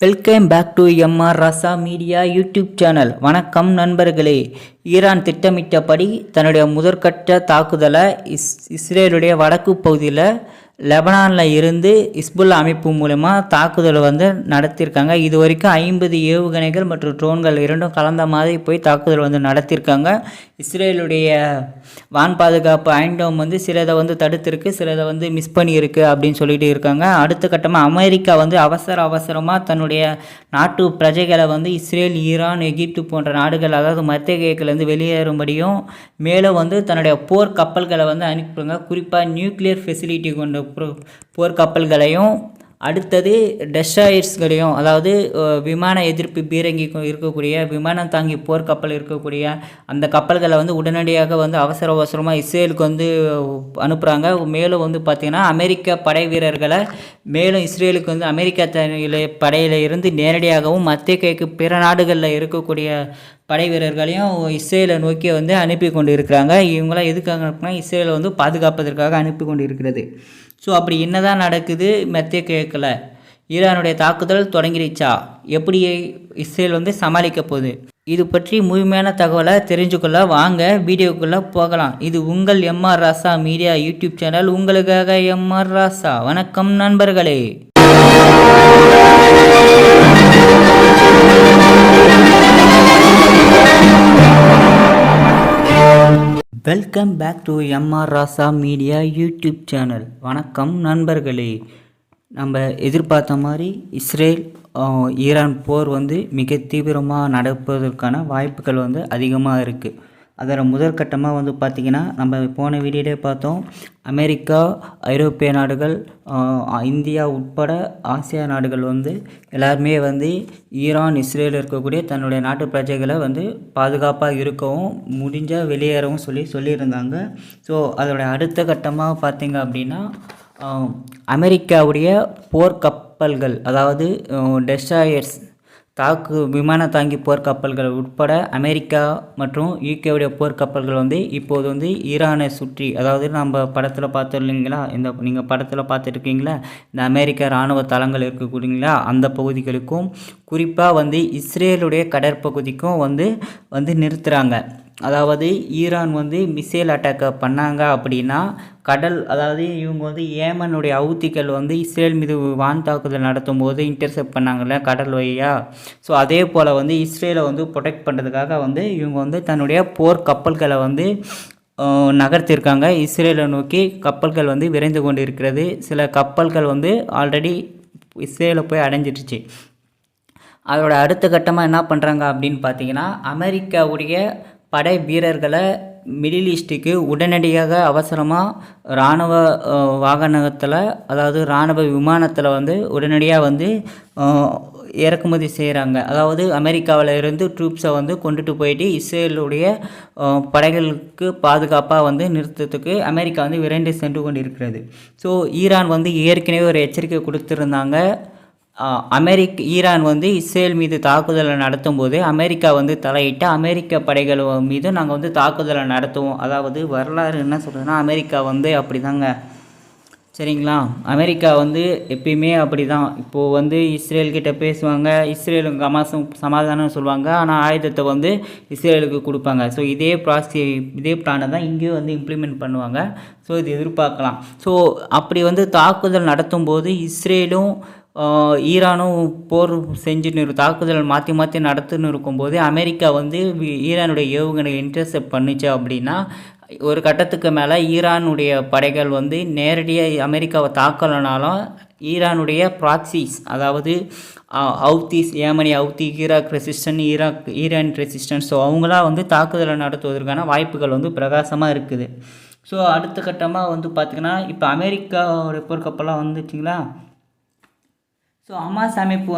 Welcome back to MR Rasa media YouTube channel. வணக்கம் நண்பர்களே. Iran திட்டமிட்டபடி தன்னுடைய முதற்கட்ட தாக்குதலை இஸ்ரேலுடைய வடக்கு பகுதியில் லெபனானில் இருந்து இஸ்புல்லா அமைப்பு மூலமா தாக்குதலை நடத்தியிருக்காங்க. இது வரைக்கும் 50 ஏவுகணைகள் மற்றும் ட்ரோன்கள் இரண்டும் கலந்த மாதிரி போய் தாக்குதல் நடத்தியிருக்காங்க. இஸ்ரேலுடைய வான் பாதுகாப்பு ஐண்டோம் சிலதை தடுத்திருக்கு, சிலதை மிஸ் பண்ணியிருக்கு அப்படின்னு சொல்லிட்டு இருக்காங்க. அடுத்த கட்டமாக அமெரிக்கா அவசரமாக தன்னுடைய நாட்டு பிரஜைகளை இஸ்ரேல், ஈரான், எகிப்து போன்ற நாடுகள், அதாவது மத்திய கிழக்கிலேருந்து வெளியேறும்படியும் மேலும் தன்னுடைய போர் கப்பல்களை அனுப்புங்க. குறிப்பாக நியூக்ளியர் ஃபெசிலிட்டி கொண்ட போர் கப்பல்களையும் அடுத்தது டெஸ்ட்ராயர்ஸ்களையும், அதாவது விமான எதிர்ப்பு பீரங்கி இருக்கக்கூடிய விமானம் தாங்கி போர்க்கப்பல் இருக்கக்கூடிய அந்த கப்பல்களை உடனடியாக அவசரமாக இஸ்ரேலுக்கு அனுப்புகிறாங்க. மேலும் பார்த்திங்கன்னா அமெரிக்க படை வீரர்களை மேலும் இஸ்ரேலுக்கு அமெரிக்கா படையில் இருந்து நேரடியாகவும் மத்திய கிழக்கு பிற நாடுகளில் இருக்கக்கூடிய படை வீரர்களையும் இஸ்ரேலை நோக்கி அனுப்பி கொண்டு இருக்கிறாங்க. இவங்களாம் எதுக்காக அனுப்புனா இஸ்ரேலை பாதுகாப்பதற்காக அனுப்பி கொண்டு இருக்கிறது. ஸோ அப்படி என்னதான் நடக்குது மத்திய கிழக்கில்? ஈரானுடைய தாக்குதல் தொடங்கிடுச்சா? எப்படி இஸ்ரேல் சமாளிக்க போகுது? இது பற்றி முழுமையான தகவலை தெரிஞ்சுக்கொள்ள வாங்க வீடியோக்குள்ளே போகலாம். இது உங்கள் MR Rasa media YouTube channel. உங்களுக்காக எம்ஆர் ராசா. வணக்கம் நண்பர்களே. Welcome back to MR Rasa media YouTube channel. வணக்கம் நண்பர்களே. நம்ம எதிர்பார்த்த மாதிரி இஸ்ரேல் ஈரான் போர் மிக தீவிரமாக நடப்பதற்கான வாய்ப்புகள் அதிகமாக இருக்குது. அதில் முதற்கட்டமாக பார்த்திங்கன்னா நம்ம போன வீடியோலே பார்த்தோம். அமெரிக்கா, ஐரோப்பிய நாடுகள், இந்தியா உட்பட ஆசியா நாடுகள் எல்லாருமே ஈரான், இஸ்ரேல் இருக்கக்கூடிய தன்னுடைய நாட்டு பிரஜைகளை பாதுகாப்பாக இருக்கவும் முடிஞ்சால் வெளியேறவும் சொல்லியிருந்தாங்க. ஸோ அதோடைய அடுத்த கட்டமாக பார்த்திங்க அப்படின்னா அமெரிக்காவுடைய போர் கப்பல்கள், அதாவது டெஸ்ட்ராயர்ஸ், விமான தாங்கி போர்க்கப்பல்கள் உட்பட அமெரிக்கா மற்றும் யூகேவுடைய போர்க்கப்பல்கள் இப்போது ஈரானை சுற்றி, அதாவது நம்ம படத்தில் பார்த்தோம் இல்லைங்களா, நீங்கள் படத்தில் பார்த்துருக்கீங்களா, இந்த அமெரிக்க இராணுவ தளங்கள் இருக்கக்கூடியங்களா அந்த பகுதிகளுக்கும் குறிப்பாக இஸ்ரேலுடைய கடற்பகுதிக்கும் நிறுத்துகிறாங்க. அதாவது ஈரான் மிசைல் அட்டாக்கை பண்ணாங்க அப்படின்னா கடல், அதாவது இவங்க ஏமனுடைய ஹவுத்திகள் இஸ்ரேல் மீது வான் தாக்குதல் நடத்தும் போது இன்டர்செப்ட் பண்ணாங்கல்ல கடல் வழியாக. ஸோ அதே போல் இஸ்ரேலை ப்ரொடெக்ட் பண்ணுறதுக்காக இவங்க தன்னுடைய போர் கப்பல்களை நகர்த்தியிருக்காங்க. இஸ்ரேலை நோக்கி கப்பல்கள் விரைந்து கொண்டு இருக்கிறது. சில கப்பல்கள் ஆல்ரெடி இஸ்ரேலை போய் அடைஞ்சிடுச்சு. அதோட அடுத்த கட்டமாக என்ன பண்ணுறாங்க அப்படின்னு பார்த்தீங்கன்னா, அமெரிக்காவுடைய படை வீரர்களை மிடில் ஈஸ்ட்டுக்கு உடனடியாக அவசரமாக இராணுவ வாகனத்தில், அதாவது இராணுவ விமானத்தில் உடனடியாக இறக்குமதி செய்கிறாங்க. அதாவது அமெரிக்காவில் இருந்து ட்ரூப்ஸை கொண்டுட்டு போயிட்டு இஸ்ரேலுடைய படைகளுக்கு பாதுகாப்பாக நிறுத்தத்துக்கு அமெரிக்கா விரைந்து சென்று கொண்டு இருக்கிறது. ஸோ ஈரான் ஏற்கனவே ஒரு எச்சரிக்கை கொடுத்துருந்தாங்க. ஈரான் இஸ்ரேல் மீது தாக்குதலை நடத்தும் போது அமெரிக்கா தலையிட்டு அமெரிக்க படைகள் மீது நாங்கள் தாக்குதலை நடத்துவோம். அதாவது வரலாறு என்ன சொல்கிறதுன்னா, அமெரிக்கா அப்படி தாங்க, சரிங்களா. அமெரிக்கா எப்பயுமே அப்படி தான். இப்போது இஸ்ரேல்கிட்ட பேசுவாங்க, இஸ்ரேலுக்கு ஹமாஸும் சமாதானம் சொல்லுவாங்க, ஆனால் ஆயுதத்தை இஸ்ரேலுக்கு கொடுப்பாங்க. ஸோ இதே பிளானை தான் இங்கேயும் இம்ப்ளிமெண்ட் பண்ணுவாங்க. ஸோ இது எதிர்பார்க்கலாம். ஸோ அப்படி தாக்குதல் நடத்தும் போது இஸ்ரேலும் ஈரானும் போர் செஞ்சுன்னு தாக்குதல் மாற்றி நடத்துன்னு இருக்கும்போது அமெரிக்கா ஈரானுடைய ஏவுகணை இன்டர்செப்ட் பண்ணிச்சு அப்படின்னா ஒரு கட்டத்துக்கு மேலே ஈரானுடைய படைகள் நேரடியாக அமெரிக்காவை தாக்கலைனாலும் ஈரானுடைய ப்ராக்சிஸ், அதாவது Houthis, Yemeni Houthi, Iran resistance, so அவங்களாம் தாக்குதலை நடத்துவதற்கான வாய்ப்புகள் பிரகாசமாக இருக்குது. ஸோ அடுத்த கட்டமாக பார்த்திங்கன்னா, இப்போ அமெரிக்காவுடைய போர்க்கப்பெல்லாம் வந்துச்சிங்களா. ஸோ ஹமாஸ் அமைப்பு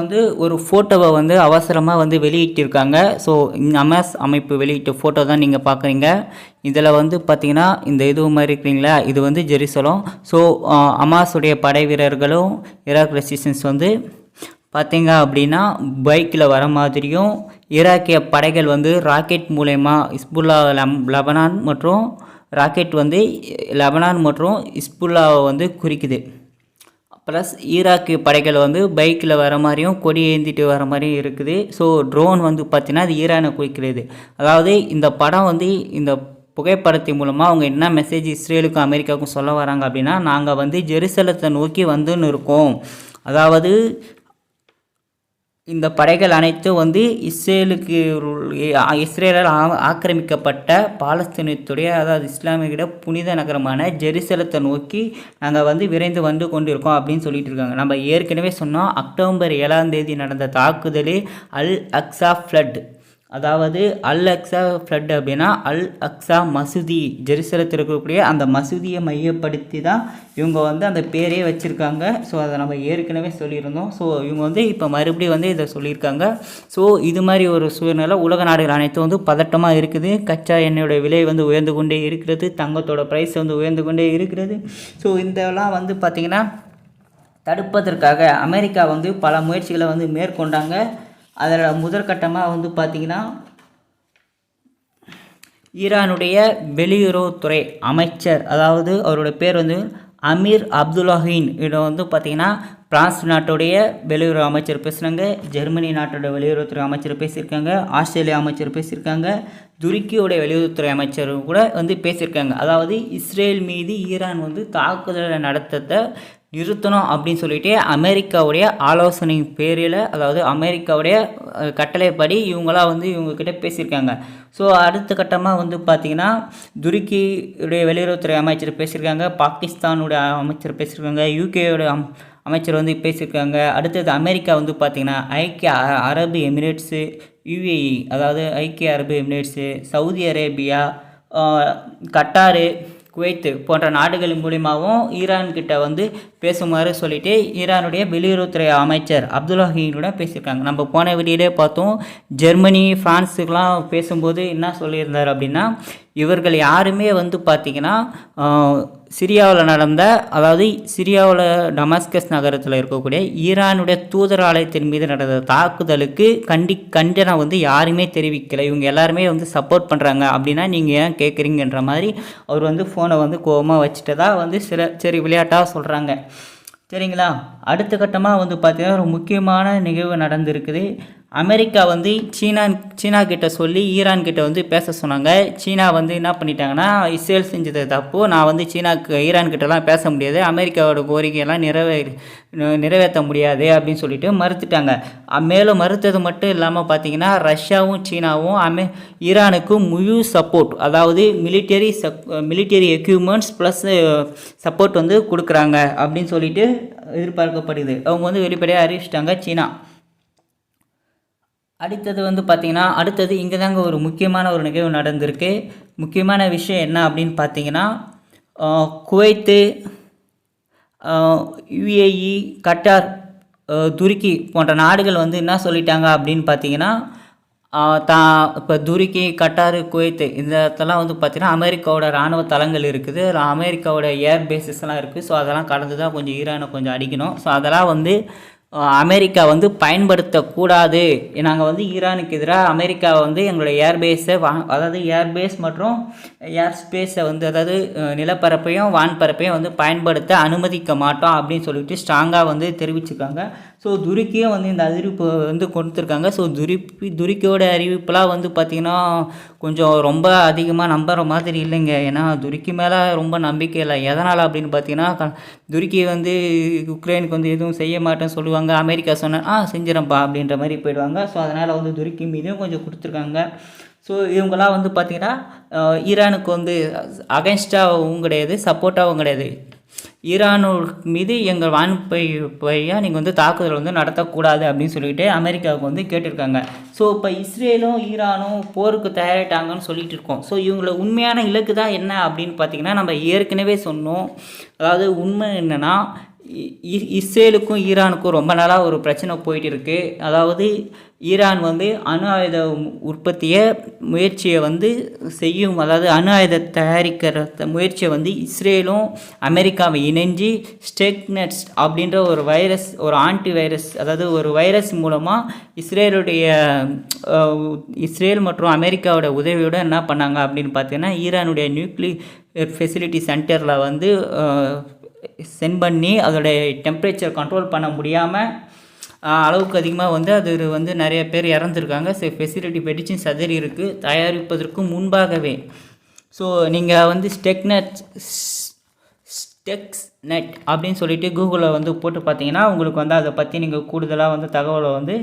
ஒரு ஃபோட்டோவை அவசரமாக வெளியிட்டிருக்காங்க. ஸோ ஹமாஸ் அமைப்பு வெளியிட்ட ஃபோட்டோ தான் நீங்கள் பார்க்குறீங்க. இதில் பார்த்திங்கன்னா இந்த இது மாதிரி இருக்கிறீங்களா, இது ஜெருசலம். ஸோ ஹமாஸுடைய படை வீரர்களும் ஈராக் ரெசிஸ்டன்ஸ் பார்த்திங்க அப்படின்னா பைக்கில் வர மாதிரியும், ஈராக்கிய படைகள் ராக்கெட் மூலயமா இஸ்புல்லா லெபனான் மற்றும் ராக்கெட் லெபனான் மற்றும் இஸ்புல்லாவை குறிக்குது. ப்ளஸ் ஈராக்கு படைகள் வந்து பைக்கில் வர மாதிரியும் கொடி ஏந்திட்டு வர மாதிரியும் இருக்குது. ஸோ ட்ரோன் வந்து பார்த்திங்கன்னா அது ஈரானை குறிக்கிறது. அதாவது இந்த படம் வந்து இந்த புகைப்படத்தின் மூலமாக அவங்க என்ன மெசேஜ் இஸ்ரேலுக்கும் அமெரிக்காவுக்கும் சொல்ல வராங்க அப்படின்னா, நாங்கள் வந்து ஜெருசலத்தை நோக்கி வந்துன்னு இருக்கோம். அதாவது இந்த படைகள் அனைத்தும் வந்து இஸ்ரேலால் ஆக்கிரமிக்கப்பட்ட பாலஸ்தீனத்துடைய அதாவது இஸ்லாமிய புனித நகரமான ஜெருசலத்தை நோக்கி நாங்கள் வந்து விரைந்து வந்து கொண்டிருக்கோம் அப்படின்னு சொல்லிட்டு இருக்காங்க. நம்ம ஏற்கனவே சொன்னோம், அக்டோபர் 7 நடந்த தாக்குதலே அல் அக்ஸா ஃப்ளட். அதாவது அல் அக்ஸா ஃப்ளட் அப்படின்னா அல் அக்ஸா மசூதி, ஜெருசலத்தில் இருக்கக்கூடிய அந்த மசூதியை மையப்படுத்தி தான் இவங்க வந்து அந்த பேரே வச்சுருக்காங்க. ஸோ அதை நம்ம ஏற்கனவே சொல்லியிருந்தோம். ஸோ இவங்க வந்து இப்போ மறுபடியும் வந்து இதை சொல்லியிருக்காங்க. ஸோ இது மாதிரி ஒரு சூழ்நிலை உலக நாடுகள் அனைத்தும் வந்து பதட்டமாக இருக்குது. கச்சா எண்ணெயோட விலை வந்து உயர்ந்து கொண்டே இருக்கிறது, தங்கத்தோட ப்ரைஸ் வந்து உயர்ந்து கொண்டே இருக்கிறது. ஸோ இதெல்லாம் வந்து பார்த்திங்கன்னா தடுப்பதற்காக அமெரிக்கா வந்து பல முயற்சிகளை வந்து மேற்கொண்டாங்க. அதில் முதற்கட்டமாக வந்து பார்த்திங்கன்னா ஈரானுடைய வெளியுறவுத்துறை அமைச்சர், அதாவது அவரோட பேர் வந்து அமீர் அப்துல்லாஹின், இடம் வந்து பார்த்திங்கன்னா பிரான்ஸ் நாட்டுடைய வெளியுறவு அமைச்சர் பேசுகிறாங்க, ஜெர்மனி நாட்டோட வெளியுறவுத்துறை அமைச்சர் பேசியிருக்காங்க, ஆஸ்திரேலியா அமைச்சர் பேசியிருக்காங்க, துருக்கியோடைய வெளியுறவுத்துறை அமைச்சர் கூட வந்து பேசியிருக்காங்க. அதாவது இஸ்ரேல் மீது ஈரான் வந்து தாக்குதலை நடத்தத்தை நிறுத்தணும் அப்படின்னு சொல்லிட்டு அமெரிக்காவுடைய ஆலோசனை பேரில், அதாவது அமெரிக்காவுடைய கட்டளைப்படி இவங்களாம் வந்து இவங்கக்கிட்ட பேசியிருக்காங்க. ஸோ அடுத்த கட்டமாக வந்து பார்த்திங்கன்னா துருக்கியுடைய வெளியுறவுத்துறை அமைச்சர் பேசியிருக்காங்க, பாகிஸ்தானுடைய அமைச்சர் பேசியிருக்காங்க, யூகேயோட அமைச்சர் வந்து பேசியிருக்காங்க. அடுத்தது அமெரிக்கா வந்து பார்த்திங்கன்னா ஐக்கிய அரபு எமிரேட்ஸு, யுஏஇ அதாவது ஐக்கிய அரபு எமிரேட்ஸு, சவுதி அரேபியா, கட்டாரு, குவைத்து போன்ற நாடுகள் மூலியமாகவும் ஈரான்கிட்ட வந்து பேசுமாறு சொல்லிட்டு ஈரானுடைய வெளியுறவுத்துறை அமைச்சர் அப்துல்லாஹினுடன் பேசியிருக்காங்க. நம்ம போன வீடியோலே பார்த்தோம், ஜெர்மனி ஃப்ரான்ஸுக்கெலாம் பேசும்போது என்ன சொல்லியிருந்தார் அப்படின்னா, இவர்கள் யாருமே வந்து பார்த்திங்கன்னா சிரியாவில் நடந்த, அதாவது சிரியாவில் டமாஸ்கஸ் நகரத்தில் இருக்கக்கூடிய ஈரானுடைய தூதராலயத்தின் மீது நடந்த தாக்குதலுக்கு கண்டனம் வந்து யாருமே தெரிவிக்கலை, இவங்க எல்லாருமே வந்து சப்போர்ட் பண்ணுறாங்க, அப்படின்னா நீங்கள் ஏன் கேட்குறீங்கன்ற மாதிரி அவர் வந்து ஃபோனை வந்து கோபமாக வச்சுட்டதா வந்து சரி விளையாட்டாக சொல்கிறாங்க. சரிங்களா. அடுத்த கட்டமாக வந்து பார்த்திங்கன்னா ஒரு முக்கியமான நிகழ்வு நடந்திருக்குது. அமெரிக்கா வந்து சீனா கிட்ட சொல்லி ஈரான் கிட்ட வந்து பேச சொன்னாங்க. சீனா வந்து என்ன பண்ணிட்டாங்கன்னா, இஸ்ரேல் செஞ்சது தப்பு, நான் வந்து ஈரான் கிட்டலாம் பேச முடியாது, அமெரிக்காவோட கோரிக்கையெல்லாம் நிறைவேற்ற முடியாது அப்படின்னு சொல்லிட்டு மறுத்துட்டாங்க. மேலும் மறுத்தது மட்டும் இல்லாமல் பார்த்திங்கன்னா ரஷ்யாவும் சீனாவும் ஈரானுக்கு முழு சப்போர்ட், அதாவது மிலிட்டரி எக்யூப்மெண்ட்ஸ் ப்ளஸ் சப்போர்ட் வந்து கொடுக்குறாங்க அப்படின்னு சொல்லிட்டு எதிர்பார்க்கப்படுது. அவங்க வந்து வெளிப்படையாக அறிவிச்சிட்டாங்க சீனா. அடுத்தது வந்து பார்த்திங்கன்னா இங்கே தாங்க ஒரு முக்கியமான ஒரு நிகழ்வு நடந்திருக்கு. முக்கியமான விஷயம் என்ன அப்படின்னு பார்த்தீங்கன்னா, குவைத்து, யுஏஇ, கட்டார், துருக்கி போன்ற நாடுகள் வந்து என்ன சொல்லிட்டாங்க அப்படின்னு பார்த்தீங்கன்னா, இப்போ துருக்கி, கட்டார், குவைத்து இந்த இடத்தெல்லாம் வந்து பார்த்திங்கன்னா அமெரிக்காவோட இராணுவ தளங்கள் இருக்குது, அமெரிக்காவோட ஏர் பேஸஸ்லாம் இருக்குது. ஸோ அதெல்லாம் கடந்து தான் கொஞ்சம் ஈரானை கொஞ்சம் அடிக்கணும். ஸோ அதெல்லாம் வந்து அமெரிக்கா வந்து பயன்படுத்தக்கூடாது. நாங்கள் வந்து ஈரானுக்கு எதிராக அமெரிக்காவை வந்து எங்களுடைய ஏர்பேஸை அதாவது ஏர்பேஸ் மற்றும் ஏர் ஸ்பேஸை வந்து, அதாவது நிலப்பரப்பையும் வான்பரப்பையும் வந்து பயன்படுத்த அனுமதிக்க மாட்டோம் அப்படின்னு சொல்லிட்டு ஸ்ட்ராங்காக வந்து தெரிவிச்சிருக்காங்க. ஸோ துருக்கியும் வந்து இந்த அறிவிப்பு வந்து கொடுத்துருக்காங்க. ஸோ துருக்கியோட அறிவிப்பெலாம் வந்து பார்த்திங்கன்னா கொஞ்சம் ரொம்ப அதிகமாக நம்புகிற மாதிரி இல்லைங்க. ஏன்னா துருக்கி மேலே ரொம்ப நம்பிக்கை இல்லை. எதனால் அப்படின்னு பார்த்தீங்கன்னா, துருக்கி வந்து உக்ரைனுக்கு வந்து எதுவும் செய்ய மாட்டேன்னு சொல்லுவாங்க, அமெரிக்கா சொன்னால் செஞ்சிடறப்பா அப்படின்ற மாதிரி போயிடுவாங்க. ஸோ அதனால் வந்து துருக்கி மீதும் கொஞ்சம் கொடுத்துருக்காங்க. ஸோ இவங்களாம் வந்து பார்த்திங்கன்னா ஈரானுக்கு வந்து அகைன்ஸ்டாகவும் கிடையாது, சப்போர்ட்டாகவும் கிடையாது. ஈரான் மீது எங்கள் வான்பையாக நீங்கள் வந்து தாக்குதல் வந்து நடத்தக்கூடாது அப்படின்னு சொல்லிட்டு அமெரிக்காவுக்கு வந்து கேட்டிருக்காங்க. ஸோ இப்போ இஸ்ரேலும் ஈரானும் போருக்கு தயாரிட்டாங்கன்னு சொல்லிட்டு இருக்கோம். ஸோ இவங்கள உண்மையான இலக்கு தான் என்ன அப்படின்னு பார்த்திங்கன்னா, நம்ம ஏற்கனவே சொன்னோம். அதாவது உண்மை என்னென்னா, இஸ்ரேலுக்கும் ஈரானுக்கும் ரொம்ப நாளாக ஒரு பிரச்சனை போயிட்டு இருக்குது. அதாவது ஈரான் வந்து அணு ஆயுத உற்பத்தியை முயற்சியை வந்து செய்யும், அதாவது அணு ஆயுத தயாரிக்கிற முயற்சியை வந்து இஸ்ரேலும் அமெரிக்காவை இணைஞ்சு ஸ்டெக்னெட்ஸ் அப்படின்ற ஒரு வைரஸ், ஒரு ஆன்டி வைரஸ், அதாவது ஒரு வைரஸ் மூலமாக இஸ்ரேல் மற்றும் அமெரிக்காவோட உதவியோடு என்ன பண்ணாங்க அப்படின்னு பார்த்தீங்கன்னா, ஈரானுடைய நியூக்ளியர் ஃபெசிலிட்டி சென்டரில் வந்து சென்ட் பண்ணி அதோடைய டெம்பரேச்சர் கண்ட்ரோல் பண்ண முடியாமல் அளவுக்கு அதிகமாக வந்து அது வந்து நிறைய பேர் இறந்துருக்காங்க. ஃபெசிலிட்டி வெடிச்சும் சதறி இருக்குது தயாரிப்பதற்கு முன்பாகவே. ஸோ நீங்கள் வந்து ஸ்டெக்ஸ்நெட் அப்படின்னு சொல்லிட்டு கூகுளில் வந்து போட்டு பார்த்தீங்கன்னா உங்களுக்கு வந்து அதை பற்றி நீங்கள் கூடுதலாக வந்து தகவலை வந்து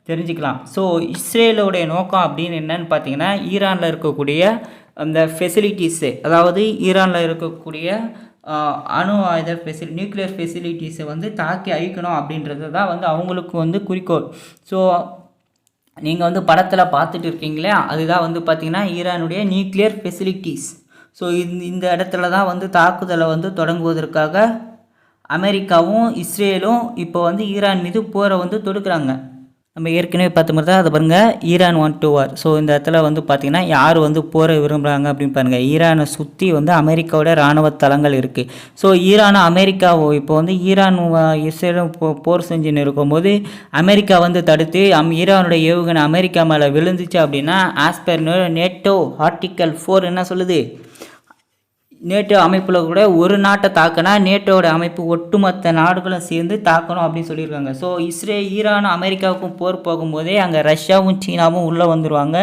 தெரிஞ்சுக்கலாம். ஸோ இஸ்ரேலோடைய நோக்கம் அப்படின்னு என்னன்னு பார்த்தீங்கன்னா ஈரானில் இருக்கக்கூடிய அந்த ஃபெசிலிட்டிஸு, அதாவது ஈரானில் இருக்கக்கூடிய அணு ஆயுத நியூக்ளியர் ஃபெசிலிட்டிஸை வந்து தாக்கி அழிக்கணும் அப்படின்றது தான் வந்து அவங்களுக்கு வந்து குறிக்கோள். ஸோ நீங்கள் வந்து படத்தில் பார்த்துட்டு இருக்கீங்களே, அதுதான் வந்து பார்த்திங்கன்னா ஈரானுடைய நியூக்ளியர் ஃபெசிலிட்டிஸ். ஸோ இந்த இடத்துல தான் வந்து தாக்குதலை வந்து தொடங்குவதற்காக அமெரிக்காவும் இஸ்ரேலும் இப்போ வந்து ஈரான் மீது போரை வந்து தொடுக்கிறாங்க. நம்ம ஏற்கனவே பார்த்த மாதிரி தான் அதை பாருங்கள், Iran want to war. So இந்த இடத்துல வந்து பார்த்திங்கன்னா யார் வந்து போரை விரும்புகிறாங்க அப்படின்னு பாருங்கள். ஈரானை சுற்றி வந்து அமெரிக்காவோட இராணுவ தளங்கள் இருக்குது. ஸோ ஈரானும் அமெரிக்காவோ இப்போ வந்து ஈரான் இஸ்ரேலும் போர் செஞ்சுன்னு இருக்கும்போது அமெரிக்கா வந்து தடுத்து ஈரானுடைய ஏவுகணை அமெரிக்கா மேலே விழுந்துச்சு அப்படின்னா ஆஸ்பர் நேட்டோ ஆர்டிக்கல் 4 என்ன சொல்லுது, நேட்டோ அமைப்பில் கூட ஒரு நாட்டை தாக்கினா நேட்டோட அமைப்பு ஒட்டுமொத்த நாடுகளும் சேர்ந்து தாக்கணும் அப்படின்னு சொல்லியிருக்காங்க. ஸோ ஈரானும் அமெரிக்காவுக்கும் போர் போகும்போதே அங்கே ரஷ்யாவும் சீனாவும் உள்ளே வந்துடுவாங்க.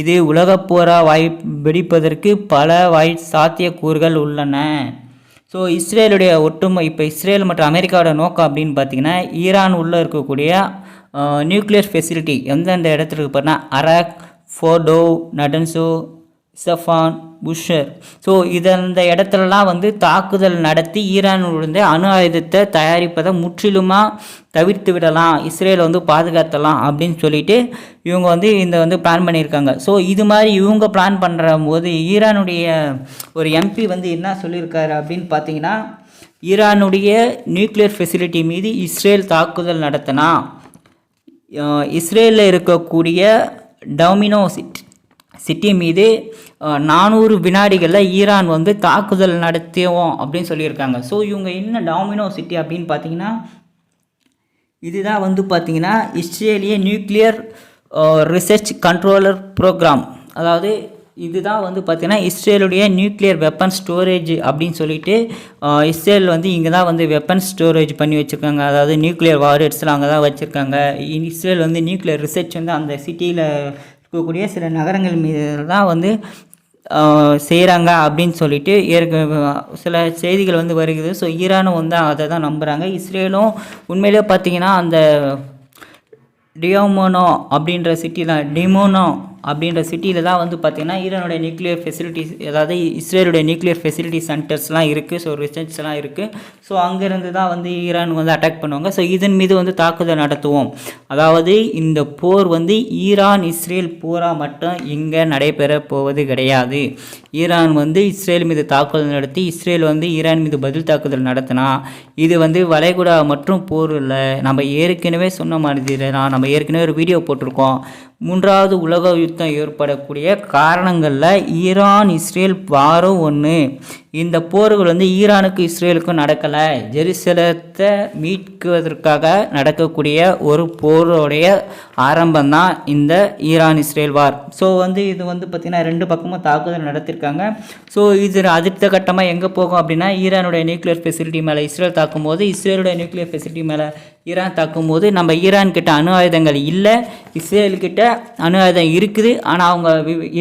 இது உலகப்போராக வெடிப்பதற்கு பல சாத்தியக்கூறுகள் உள்ளன. ஸோ இஸ்ரேலுடைய இப்போ இஸ்ரேல் மற்றும் அமெரிக்காவோட நோக்கம் அப்படின்னு பார்த்தீங்கன்னா ஈரான் உள்ளே இருக்கக்கூடிய நியூக்ளியர் ஃபெசிலிட்டி எந்தெந்த இடத்துக்கு போனால் அராக், ஃபோர்டோ, நடன்சோ, சஃபான், புஷர். ஸோ இந்த இடத்துலலாம் வந்து தாக்குதல் நடத்தி ஈரானுடைய அணு ஆயுதத்தை தயாரிப்பதை முற்றிலுமாக தவிர்த்து விடலாம், இஸ்ரேலை வந்து பாதுகாத்தலாம் அப்படின்னு சொல்லிட்டு இவங்க வந்து வந்து பிளான் பண்ணியிருக்காங்க. ஸோ இது மாதிரி இவங்க பிளான் பண்ணுற போது ஈரானுடைய ஒரு எம்பி வந்து என்ன சொல்லியிருக்காரு அப்படின்னு பார்த்தீங்கன்னா ஈரானுடைய நியூக்ளியர் ஃபெசிலிட்டி மீது இஸ்ரேல் தாக்குதல் நடத்தினா இஸ்ரேலில் இருக்கக்கூடிய டொமினோ சிட்டி மீது 400 வினாடிகளில் ஈரான் வந்து தாக்குதல் நடத்துவோம் அப்படின்னு சொல்லியிருக்காங்க. ஸோ இவங்க என்ன டாமினோ சிட்டி அப்படின்னு பார்த்தீங்கன்னா இதுதான் வந்து பார்த்திங்கன்னா இஸ்ரேலிய நியூக்ளியர் ரிசர்ச் கண்ட்ரோலர் ப்ரோக்ராம். அதாவது இதுதான் வந்து பார்த்திங்கன்னா இஸ்ரேலுடைய நியூக்ளியர் வெப்பன் ஸ்டோரேஜ் அப்படின்னு சொல்லிட்டு இஸ்ரேல் வந்து இங்கே தான் வந்து வெப்பன் ஸ்டோரேஜ் பண்ணி வச்சுருக்காங்க. அதாவது நியூக்ளியர் வார்ஹெட்ஸ்லாம் அங்கே தான் வச்சுருக்காங்க. இஸ்ரேல் வந்து நியூக்ளியர் ரிசர்ச் வந்து அந்த சிட்டியில் இருக்கக்கூடிய சில நகரங்கள் மீது தான் வந்து செய்கிறாங்க அப்படின்னு சொல்லிட்டு சில செய்திகள் வந்து வருகிறது. ஸோ ஈரானும் வந்து அதை தான் நம்புகிறாங்க. இஸ்ரேலும் உண்மையிலே பார்த்திங்கன்னா அந்த டியோமோனோ அப்படின்ற சிட்டியில் தான் வந்து பார்த்திங்கன்னா ஈரானுடைய நியூக்ளியர் ஃபெசிலிட்டிஸ், அதாவது இஸ்ரேலுடைய நியூக்ளியர் ஃபெசிலிட்டி சென்டர்ஸ்லாம் இருக்குது. ஸோ ரிசர்ச்லாம் இருக்குது. ஸோ அங்கேருந்து தான் வந்து ஈரான் வந்து அட்டாக் பண்ணுவாங்க. ஸோ இதன் மீது வந்து தாக்குதல் நடத்துவோம். அதாவது இந்த போர் வந்து ஈரான் இஸ்ரேல் போராக மட்டும் இங்கே நடைபெற போவது கிடையாது. ஈரான் வந்து இஸ்ரேல் மீது தாக்குதல் நடத்தி இஸ்ரேல் வந்து ஈரான் மீது பதில் தாக்குதல் நடத்தினா இது வந்து வளைகுடா மற்றும் போர் இல்லை. நம்ம ஏற்கனவே சொன்ன மாதிரி தான், நம்ம ஏற்கனவே ஒரு வீடியோ போட்டிருக்கோம். 3வது உலக யுத்தம் ஏற்படக்கூடிய காரணங்களில் ஈரான் இஸ்ரேல் வாரம் ஒன்று. இந்த போர்கள் வந்து ஈரானுக்கு இஸ்ரேலுக்கும் நடக்கலை, ஜெருசலத்தை மீட்குவதற்காக நடக்கக்கூடிய ஒரு போருடைய ஆரம்பம்தான் இந்த ஈரான் இஸ்ரேல் வார். ஸோ வந்து இது வந்து பார்த்திங்கன்னா 2 பக்கமும் தாக்குதல் நடத்திருக்காங்க. ஸோ இது அடுத்த கட்டமாக எங்கே போகும் அப்படின்னா ஈரானுடைய நியூக்ளியர் ஃபெசிலிட்டி மேலே இஸ்ரேல் தாக்கும்போது இஸ்ரேலுடைய நியூக்ளியர் ஃபெசிலிட்டி மேலே ஈரான் தாக்கும்போது நம்ம ஈரான் கிட்ட அணு ஆயுதங்கள் இல்லை, இஸ்ரேல்கிட்ட அணு ஆயுதம் இருக்குது. ஆனால் அவங்க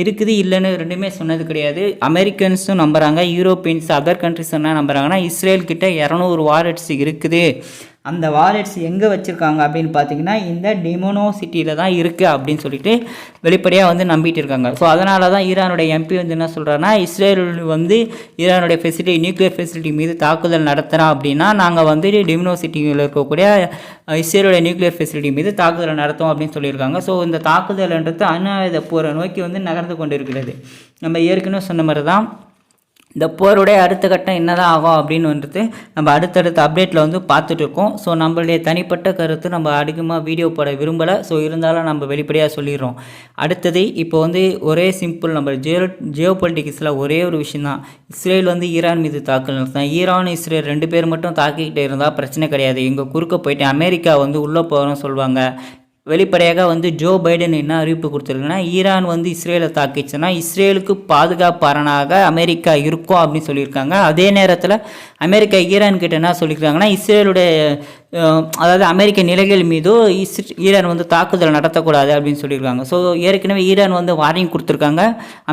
இருக்குது இல்லைன்னு ரெண்டுமே சொன்னது கிடையாது. அமெரிக்கன்ஸும் நம்புகிறாங்க, யூரோப்பியன்ஸ் அதர் கண்ட்ரிஸ் என்ன நம்புகிறாங்கன்னா இஸ்ரேல் கிட்ட 200 வார்ஹெட்ஸ் இருக்குது. அந்த வார்ஹெட்ஸ் எங்கே வச்சுருக்காங்க அப்படின்னு பார்த்தீங்கன்னா இந்த டிமோனோ சிட்டியில் தான் இருக்குது அப்படின்னு சொல்லிட்டு வெளிப்படையாக வந்து நம்பிட்டு இருக்காங்க. ஸோ அதனால தான் ஈரானுடைய எம்பி வந்து என்ன சொல்கிறாருன்னா இஸ்ரேல் வந்து ஈரானுடைய ஃபெசிலிட்டி நியூக்ளியர் ஃபெசிலிட்டி மீது தாக்குதல் நடத்துகிறோம் அப்படின்னா நாங்கள் வந்து டிமோனோ சிட்டியில் இருக்கக்கூடிய இஸ்ரேலுடைய நியூக்ளியர் ஃபெசிலிட்டி மீது தாக்குதல் நடத்தும் அப்படின்னு சொல்லியிருக்காங்க. ஸோ இந்த தாக்குதல்ன்றது அணு ஆயுத போரை நோக்கி வந்து நகர்ந்து கொண்டு இருக்கிறது. நம்ம ஏற்கனவே சொன்ன மாதிரி தான் இந்த போருடைய அடுத்த கட்டம் என்ன தான் ஆகும் அப்படின்னு வந்துட்டு நம்ம அடுத்தடுத்த அப்டேட்டில் வந்து பார்த்துட்ருக்கோம். ஸோ நம்மளுடைய தனிப்பட்ட கருத்து நம்ம அதிகமாக வீடியோ போட விரும்பலை. ஸோ இருந்தாலும் நம்ம வெளிப்படையாக சொல்லிடுறோம். அடுத்தது இப்போ வந்து ஒரே சிம்பிள் நம்ம ஜியோ பொலிட்டிக்ஸில் ஒரே ஒரு விஷயந்தான், இஸ்ரேல் வந்து ஈரான் மீது தாக்குதல் நடத்தினா ஈரான் இஸ்ரேல் 2 பேர் மட்டும் தாக்கிக்கிட்டே இருந்தால் பிரச்சனை கிடையாது. இங்கே குறுக்க போயிட்டு அமெரிக்கா வந்து உள்ளே போகிறோம்னு சொல்லுவாங்க. வெளிப்படையாக வந்து ஜோ பைடன் என்ன அறிவிப்பு கொடுத்துருக்குன்னா, ஈரான் வந்து இஸ்ரேலை தாக்கிச்சுன்னா இஸ்ரேலுக்கு பாதுகாப்பு அரணாக அமெரிக்கா இருக்கும் அப்படின்னு சொல்லியிருக்காங்க. அதே நேரத்தில் அமெரிக்கா ஈரான் கிட்ட என்ன சொல்லியிருக்காங்கன்னா, இஸ்ரேலுடைய அதாவது அமெரிக்க நிலைகள் மீது ஈரான் வந்து தாக்குதல் நடத்தக்கூடாது அப்படின்னு சொல்லியிருக்காங்க. ஸோ ஏற்கனவே ஈரான் வந்து வார்னிங் கொடுத்துருக்காங்க,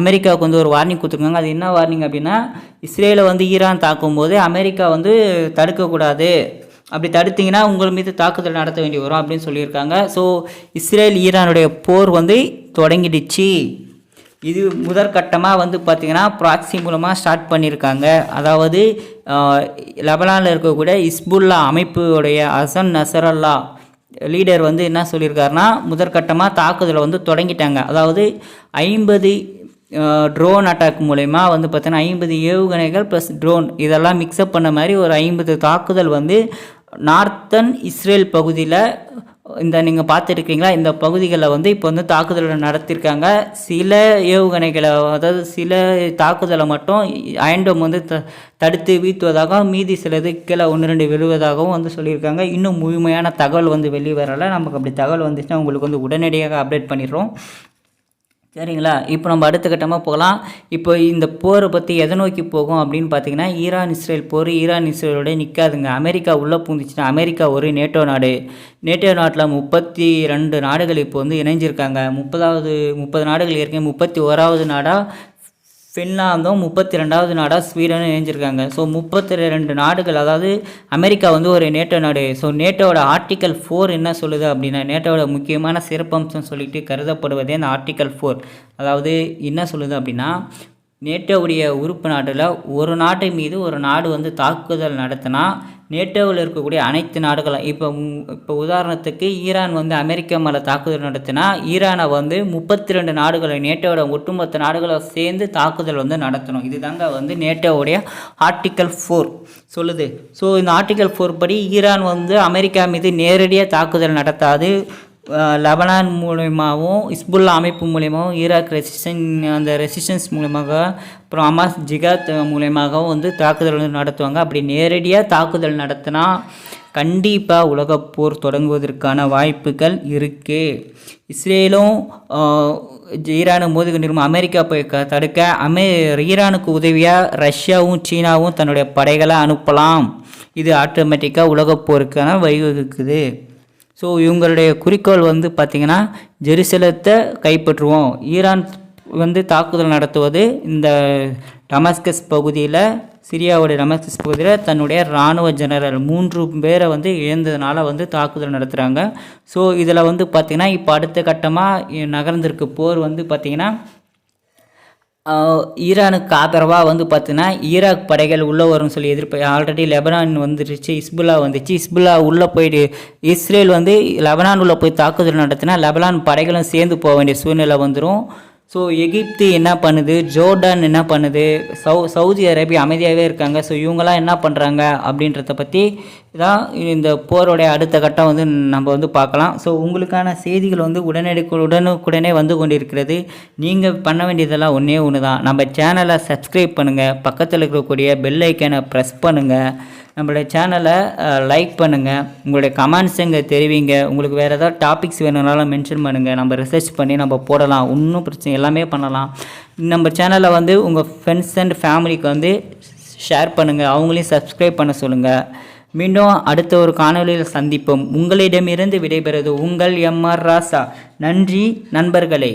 அமெரிக்காவுக்கு வந்து ஒரு வார்னிங் கொடுத்துருக்காங்க. அது என்ன வார்னிங் அப்படின்னா, இஸ்ரேலை வந்து ஈரான் தாக்கும்போது அமெரிக்கா வந்து தடுக்கக்கூடாது, அப்படி தடுத்தீங்கன்னா உங்கள் மீது தாக்குதல் நடத்த வேண்டி வரும் அப்படின்னு சொல்லியிருக்காங்க. ஸோ இஸ்ரேல் ஈரானுடைய போர் வந்து தொடங்கிடுச்சு. இது முதற்கட்டமாக வந்து பார்த்திங்கன்னா ப்ராக்ஸி மூலமாக ஸ்டார்ட் பண்ணியிருக்காங்க. அதாவது லெபனானில் இருக்கக்கூடிய இஸ்புல்லா அமைப்புடைய ஹசன் நசரல்லா லீடர் வந்து என்ன சொல்லியிருக்காருன்னா, முதற்கட்டமாக தாக்குதலை வந்து தொடங்கிட்டாங்க. அதாவது 50 ட்ரோன் அட்டாக் மூலயமா வந்து பார்த்தீங்கன்னா 50 ஏவுகணைகள் ப்ளஸ் ட்ரோன் இதெல்லாம் மிக்சப் பண்ண மாதிரி ஒரு 50 தாக்குதல் வந்து நார்த்தன் இஸ்ரேல் பகுதியில் இந்த நீங்கள் பார்த்துருக்கீங்களா, இந்த பகுதிகளில் வந்து இப்போ வந்து தாக்குதலை நடத்தியிருக்காங்க. சில ஏவுகணைகளை அதாவது சில தாக்குதலை மட்டும் அயன்டோம் வந்து தடுத்து வீழ்த்துவதாகவும் மீதி சிலது கீழே 1-2 விழுவதாகவும் வந்து சொல்லியிருக்காங்க. இன்னும் முழுமையான தகவல் வந்து வெளியே வரலை. நமக்கு அப்படி தகவல் வந்துச்சுன்னா உங்களுக்கு வந்து உடனடியாக அப்டேட் பண்ணிடுறோம். சரிங்களா? இப்போ நம்ம அடுத்த கட்டமாக போகலாம். இப்போ இந்த போரை பற்றி எதை நோக்கி போகும் அப்படின்னு பார்த்தீங்கன்னா, ஈரான் இஸ்ரேல் போர் ஈரான் இஸ்ரேலோட நிற்காதுங்க. அமெரிக்கா உள்ளே பூந்துச்சுன்னா, அமெரிக்கா ஒரு நேட்டோ நாடு. நேட்டோ நாட்டில் 32 நாடுகள் இப்போ வந்து இணைஞ்சிருக்காங்க. 30 நாடுகள் ஏற்கனவே 31வது நாடாக ஃபின்லாந்தும் 32வது நாடாக ஸ்வீடனும் இணைஞ்சிருக்காங்க. ஸோ 32 நாடுகள், அதாவது அமெரிக்கா வந்து ஒரு நேட்டோ நாடு. ஸோ நேட்டோட ஆர்டிக்கல் 4 என்ன சொல்லுது அப்படின்னா, நேட்டோட முக்கியமான சிறப்பம்சம் சொல்லிட்டு கருதப்படுவதே அந்த ஆர்டிக்கல் 4. அதாவது என்ன சொல்லுது அப்படின்னா, நேட்டோவுடைய உறுப்பு நாட்டில் ஒரு நாட்டை மீது ஒரு நாடு வந்து தாக்குதல் நடத்தினா நேட்டோவில் இருக்கக்கூடிய அனைத்து நாடுகளும் இப்போ உதாரணத்துக்கு ஈரான் வந்து அமெரிக்கா மேலே தாக்குதல் நடத்தினா ஈரானை வந்து 32 நாடுகளை நேட்டோட ஒட்டுமொத்த நாடுகளை சேர்ந்து தாக்குதல் வந்து நடத்தணும். இதுதாங்க வந்து நேட்டோவுடைய ஆர்டிக்கல் 4 சொல்லுது. ஸோ இந்த ஆர்டிக்கல் 4 படி ஈரான் வந்து அமெரிக்கா மீது நேரடியாக தாக்குதல் நடத்தாது. லெபனான் மூலயமாவும் இஸ்புல்லா அமைப்பு மூலயமாவும் ஈராக் ரெசிஸ்டன்ஸ் மூலமாக அப்புறம் ஹமாஸ் ஜிகாத் மூலயமாகவும் வந்து தாக்குதல் வந்து நடத்துவாங்க. அப்படி நேரடியாக தாக்குதல் நடத்தினா கண்டிப்பாக உலகப்போர் தொடங்குவதற்கான வாய்ப்புகள் இருக்குது. இஸ்ரேலும் ஈரானும் மோதி கொண்டிருக்கும் அமெரிக்கா போய் தடுக்க ஈரானுக்கு உதவியாக ரஷ்யாவும் சீனாவும் தன்னுடைய படைகளை அனுப்பலாம். இது ஆட்டோமேட்டிக்காக உலகப்போருக்கான வழிவகுக்குது. ஸோ இவங்களுடைய குறிக்கோள் வந்து பார்த்திங்கன்னா, ஜெருசலத்தை கைப்பற்றுவோம். ஈரான் வந்து தாக்குதல் நடத்துவது இந்த டமாஸ்கஸ் பகுதியில், சிரியாவுடைய டமாஸ்கஸ் பகுதியில் தன்னுடைய இராணுவ ஜெனரல் 3 பேரை வந்து இழந்ததுனால வந்து தாக்குதல் நடத்துகிறாங்க. ஸோ இதில் வந்து பார்த்திங்கன்னா இப்போ அடுத்த கட்டமாக நகர்ந்திருக்கு போர் வந்து பார்த்திங்கன்னா, ஈரானுக்கு ஆதரவாக வந்து பார்த்தீங்கன்னா ஈராக் படைகள் உள்ளே வரும்னு சொல்லி ஆல்ரெடி லெபனான் வந்துருச்சு, இஸ்புல்லா வந்துச்சு. இஸ்புல்லா உள்ளே போயிட்டு இஸ்ரேல் வந்து லெபனான் உள்ளே போய் தாக்குதல் நடத்தினா லெபனான் படைகளும் சேர்ந்து போக வேண்டிய சூழ்நிலை வந்துடும். ஸோ எகிப்து என்ன பண்ணுது, ஜோர்டான் என்ன பண்ணுது, சவுதி அரேபியா அமைதியாகவே இருக்காங்க. ஸோ இவங்களாம் என்ன பண்ணுறாங்க அப்படின்றத பற்றி தான் இந்த போரோடைய அடுத்த கட்டம் வந்து நம்ம வந்து பார்க்கலாம். ஸோ உங்களுக்கான செய்திகள் வந்து உடனுக்குடனே வந்து கொண்டிருக்கிறது. நீங்கள் பண்ண வேண்டியதெல்லாம் ஒன்று தான், நம்ம சேனலை சப்ஸ்கிரைப் பண்ணுங்கள், பக்கத்தில் இருக்கக்கூடிய பெல் ஐக்கானை ப்ரெஸ் பண்ணுங்கள், நம்மளுடைய சேனலை லைக் பண்ணுங்கள், உங்களுடைய கமெண்ட்ஸ் இங்கே தெரிவிங்க. உங்களுக்கு வேறு ஏதாவது டாபிக்ஸ் வேணும்னாலும் மென்ஷன் பண்ணுங்கள், நம்ம ரிசர்ச் பண்ணி நம்ம போடலாம். ஒன்றும் பிரச்சனை, எல்லாமே பண்ணலாம். நம்ம சேனலை வந்து உங்கள் ஃப்ரெண்ட்ஸ் அண்ட் ஃபேமிலிக்கு வந்து ஷேர் பண்ணுங்கள், அவங்களையும் சப்ஸ்கிரைப் பண்ண சொல்லுங்கள். மீண்டும் அடுத்த ஒரு காணொலியில் சந்திப்போம். உங்களிடமிருந்து விடைபெறுவது உங்கள் எம்ஆர் ராசா. நன்றி நண்பர்களே.